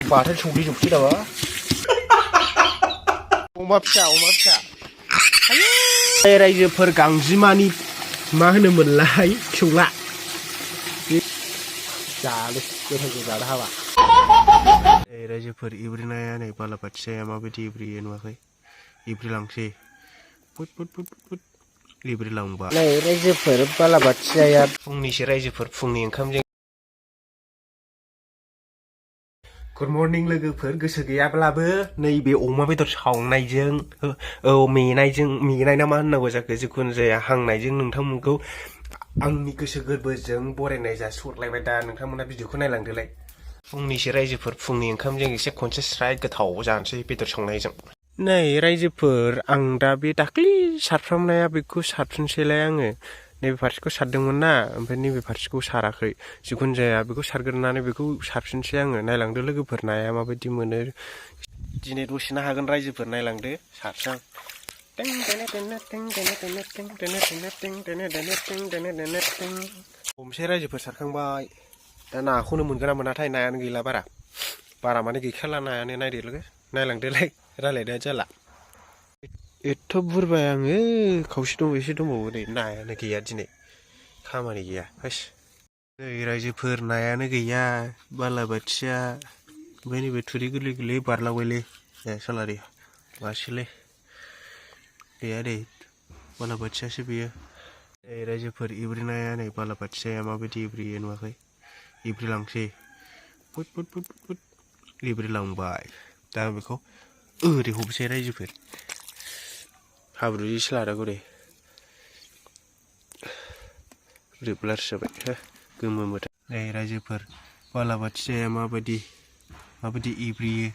बाथोन संग्लिजोबसै नामा अमा फिसा रायजोफोर गांजिमानि मा होनोमोनलाय फिसौला जानो गोथावजों जानो हाबा रायजोफोर इब्रिनाया नै बालाबाथियाया माबायदि इब्रियो नुवाखै इब्रिलांसै फुट फुट फुट फुट इब्रिलांबाय नै रायजोफोर बालाबाथियाया फुंनिसो रायजोफोर फुंनि ओंखामजों गुड मर्निं लोगोफोर गोसो गैयाब्लाबो नैबे अमा बेदर सावनायजों मेनाय ना मा होननांगौ जाखो जिखुनु जाया हांनायजों नोंथांमोनखौ आंनि गोसो गोरबोजों बरायनाय जासिहरलायबाय दा नोंथांमोना भिडिअखौ नायलांदोलाय फुंनिसो रायजोफोर फुंनि ओंखामजों एसे खनसे स्राय गोथाव जानोसै बेदर संनायजों नै रायजोफोर आं दा बे दाख्लि सारफ्रामनाया बेखौ सारफिनसैलाय आङो नैबे फारसेखौ सारदोंमोन ना ओमफ्राय नैबे फारसेखौ साराखै जिखुनु जाया बेखौ सारग्रोनानै बेखौ सारफिनसै आङो नायलांदो लोगोफोर नाया माबायदि मोनो दिनै दसेनो हागोन रायजोफोर नायलांदो सारसां हमसै रायजोफोर सारखांबाय दा नाखौनो मोनगोन ना मोनाथाय नायानो गैला बारा माने गैखाला नायानो नायलांदोलाय रायलायनाया जाला एथ' बुरबाय आङो खावसे दं एसे दंबावो नै नायानो गैया दिनै खामानि गैया हास नै रायजोफोर नायानो गैया बालाबाथिया ओमफ्राय नैबे थुरि गोरलै गोरलै बारलांबायलै सालारि मासेलै गैया दे बालाबाथियासो बेयो नै रायजोफोर इब्रिनाया नै बालाबाथियाया माबायदि इब्रियो नुवाखै इब्रिलांसै फुट फुट फुट फुट इब्रिलांबाय दा बेखौ ओरै हमसै रायजोफोर हाब्रुजोंसो लानांगौ दे रिब्लार जाबाय गोमो मोथां नै रायजोफोर बालाबाथियाया माबायदि इब्रियो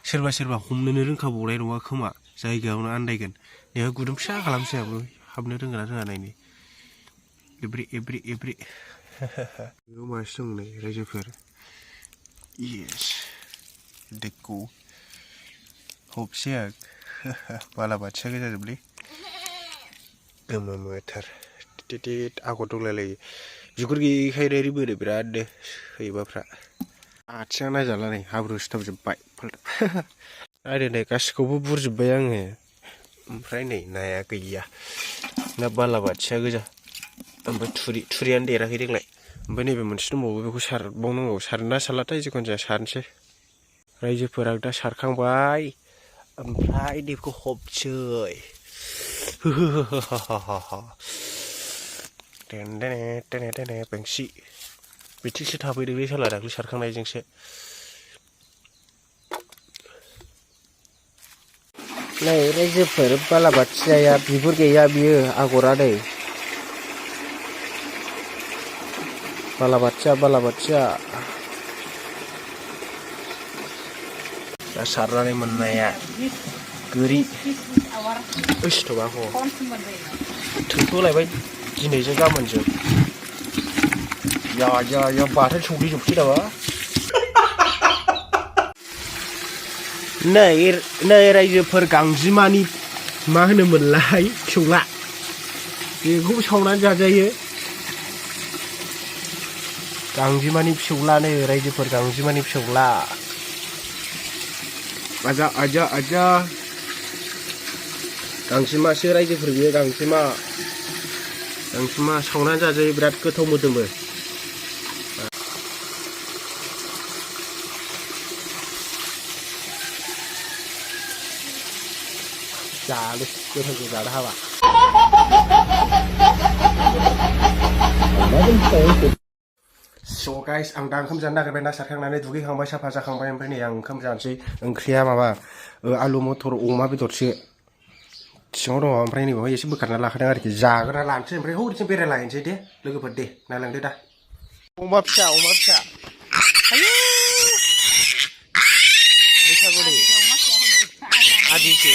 सोरबा हमनोनो रोंखाबावनाय नङा खोमा जायगायावनो आन्दायगोन बेहा गुदुं फिसा खालामसै आंबो हाबनो रोंगोन ना रोङा नायनो एब्रि बेयाव मासे दं नै रायजोफोर येस देखौ हबसै आं बालाबाथिया गोजाजोबलै गोमो मोथार आगर दंलायलायो बिगुर गैयैखायनो बोरो बिरादनो हैबाफ्रा आथिङा नायजाला नै हाब्रु सिथाबजोब्बाय आरो नै गासिखौबो बुरजोब्बाय आङो ओमफ्राय नै नाया गैया ना बालाबाथिया गोजा ओमफ्राय थुरियानो देराखै देग्लाय ओमफ्राय नैबे मोनसे दंबावो बेखौ सारबावनांगौ सारना सारलाथाय जिखुनु जाया सारनोसै रायजोफोर आं दा सारखांबाय ओमफ्राय बेखौ हबसै बेंसि बिथिंसो थाफैदोंलै साला दाख्लै सारखांनायजोंसो नै रायजोफोर बालाबाथियाया बिगुर गैया बियो आगरा नै बालाबाथिया दा सारनानै मोननाया गोरि थोबाखौ थोखोलायबाय दिनैजों गाबोनजों या बाथोन संग्लिजोबसै नामा नै रायजोफोर गांजिमानि मा होनोमोनलाय फिसौला बेखौबो सावनानै जाजायो गांजिमानि फिसौला नै रायजोफोर गांजिमानि फिसौला आजा गांजिमासो रायजोफोर बेयो गांजिमा सावनानै जाजायो बिराद गोथाव मोदोमो जानो गोथावजों जानो हाबा स' गाइस आं दा ओंखाम जानो नागिरबाय ना सारखांनानै दुगैखांबाय साफा जाखांबाय ओमफ्राय नै आं ओंखाम जानोसै ओंख्रिया माबा आलु मथर अमा बेदरसो सिङाव दङ ओमफ्राय नैबेवहाय एसे बोखारना लाखादों आरोखि जाग्रा लानोसै ओमफ्राय हरैथिं बेरायलाहैनोसै दे लोगोफोर दे नायलांदो दा अमा फिसा बैसागुनि आदिसो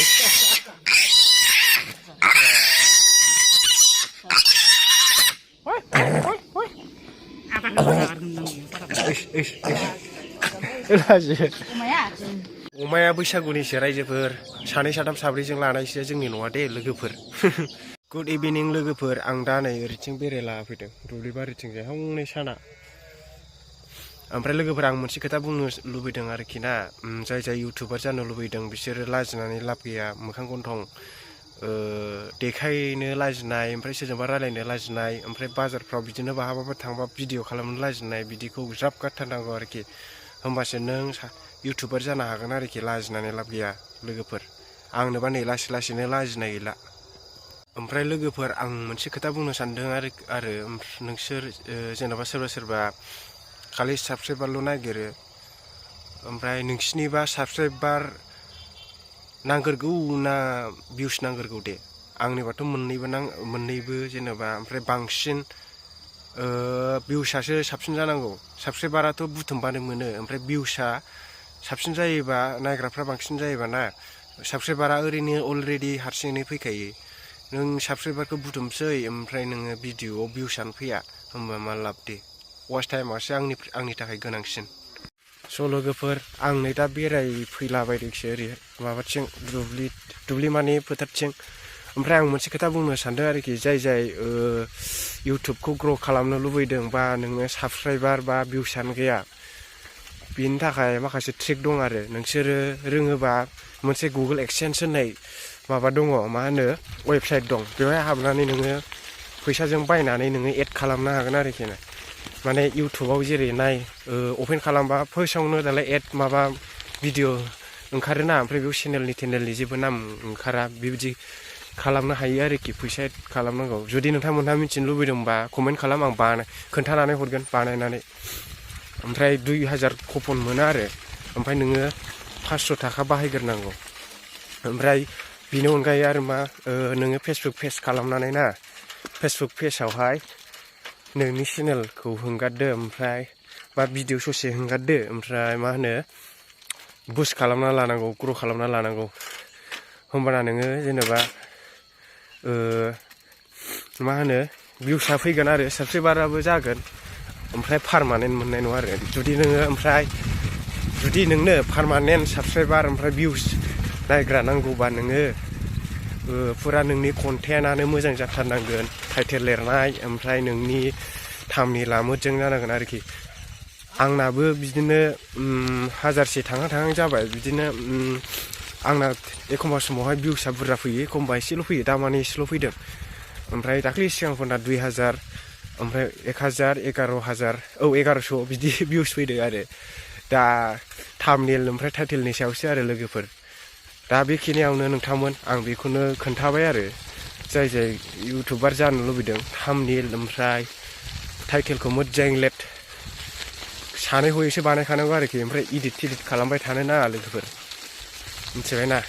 अमाया बैसागुनिसो रायजोफोर सानै साथाम साब्रैजों लानायसो जोंनि नङा दे लोगोफोर गुड इभिनिं लोगोफोर आं दा नै ओरैथिं बेरायला फैदों दुब्लि बारिथिंजाय हनै साना ओमफ्राय लोगोफोर आं मोनसे खोथा बुंनो लुबैदों आरोखि ना जाय इउटुबार जानो लुबैदों बिसोरो लाजिनानै लाब गैया मोखां गन्थं देखायनो लाजिनाय ओमफ्राय सोरजोंबा रायलायनो लाजिनाय ओमफ्राय बाजारफ्राव बिदिनो बहाबाफोर थांबा भिडिअ खालामनो लाजिनाय बिदिखौ ज्राब गारथारनांगौ आरोखि होमबासो नों इउटुबार जानो हागोन आरोखि लाजिनानै लाब गैया लोगोफोर आंनोबा नै लासैनो लाजिनाय गैला ओमफ्राय लोगोफोर आं मोनसे खोथा बुंनो सानदों आरो नोंसोर जेनेबा सोरबा खालि साबस्क्राइबारल' नागिरो ओमफ्राय नोंसिनिबा साबस्क्राइबार नांगोरगौ ना भिउस नांगोरगौ दे आंनिबाथ' मोननैबो जेनेबा ओमफ्राय बांसिन भिउसआसो साबसिन जानांगौ साबस्क्राइबाराथ' बुथुमबानो मोनो ओमफ्राय भिउसआ साबसिन जायोबा नायग्राफ्रा बांसिन जायोबा ना साबस्क्राइबारा ओरैनो अलरेडि हारसिङै फैखायो नों साबस्क्राइबारखौ बुथुमसै ओमफ्राय नोङो भिडिअआव भिउसआनो फैया होमबा मा लाब दे वाच टाइमासो आंनि थाखाय गोनांसिन स' लोगोफोर आं नै दा बेरायफैलाबायदोंसो ओरै माबाथिं दुब्लि माने फोथारथिं ओमफ्राय आं मोनसे खोथा बुंनो सानदों आरोखि जाय इउटुबखौ ग्र' खालामनो लुबैदों बा नोङो साबस्क्राइबार बा भिउसआनो गैया बेनि थाखाय माखासे ट्रिक दं आरो नोंसोरो रोङोबा मोनसे गुगोल एक्सेन्स होननाय माबा दङ मा होनो वेबसाइट दं बेवहाय हाबनानै नोङो फैसाजों बायनानै नोङो एड खालामनो हागोन आरोखि ना माने इउटुबाव जेरै अपेन खालामबा फार्स्टआवनो दालाय एड माबा भिडिअ ओंखारोना ओमफ्राय बेयाव चेनेलनि जेबो नाम ओंखारा बेबायदि खालामनो हायो आरोखि फैसा एड खालामनांगौ जुदि नोंथांमोनहा मिथिनो लुबैदोंबा कमेन्ट खालाम आं खोन्थानानै हरगोन बानायनानै ओमफ्राय 2000 कुपन मोनो आरो ओमफ्राय नोङो 500 थाखा बाहायग्रोनांगौ ओमफ्राय बिनि अनगायै आरो मा नोङो फेसबुक पेज खालामनानै ना फेसबुक पेजावहाय नोंनि चेनेलखौ हगारदो ओमफ्राय बा भिडिअ ससे हगारदो ओमफ्राय मा होनो बुस्ट खालामना लानांगौ ग्र' खालामना लानांगौ होमबाना नोङो जेनेबा मा होनो भिउसआ फैगोन आरो साबस्क्राइबाराबो जागोन ओमफ्राय पारमानेन्ट मोननाय नङा आरो जुदि नोंनो पारमानेन्ट साबस्क्राइबार ओमफ्राय भिउस नायग्रा नांगौबा नोङो फुरा नोंनि कन्टेन्टआनो मोजां जाथारनांगोन टाइटेल लिरनाय ओमफ्राय नोंनि थाम्बनेइला मोजां जानांगोन आरोखि आंनाबो बिदिनो 1000से थांहां जाबाय बिदिनो आंना एखमबा समावहाय भिउसआ बुरजा फैयो एखमबा एसेल' फैयो दामानि एसेल' फैदों ओमफ्राय दाख्लै सिगांफोरना 2000 ओमफ्राय 1000 1100 बिदि भिउस फैदों आरो दा थाम्बनेइल ओमफ्राय टाइटेलनि सायावसो आरो लोगोफोर दा बेखिनियावनो नोंथांमोन आं बेखौनो खोन्थाबाय आरो जाय इउटुबार जानो लुबैदों थाम्बनेइल ओमफ्राय टाइटेलखौ मोजां सानै हयैसो बानायखानांगौ आरोखि ओमफ्राय इडिट खालामबाय थानो नाङा लोगोफोर मिथिबायना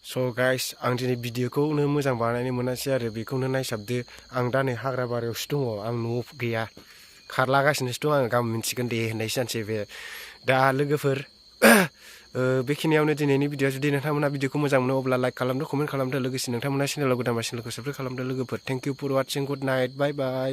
स' गाइस आं दिनै भिडिअखौनो मोजां बानायनो मोनासै आरो बेखौनो नायसाबदो आं दा नै हाग्रा बारियावसो दङ आं न'आव गैया खारलागासिनोसो दं आं गाबोन मिन्थिगोन दे होननायसो जानोसै बे दा लोगोफोर बेखिनियावनो दिनैनि भिडिअ जुदि नोंथांमोना भिडिअखौ मोजां मोनो अब्ला लाइक खालामदो कमेन्ट खालामदो लोगोसे नोंथांमोना चेनेलाव गोदानबा चेनेलखौ साबस्क्राइब खालामदो लोगोफोर thank you for watching good night bye bye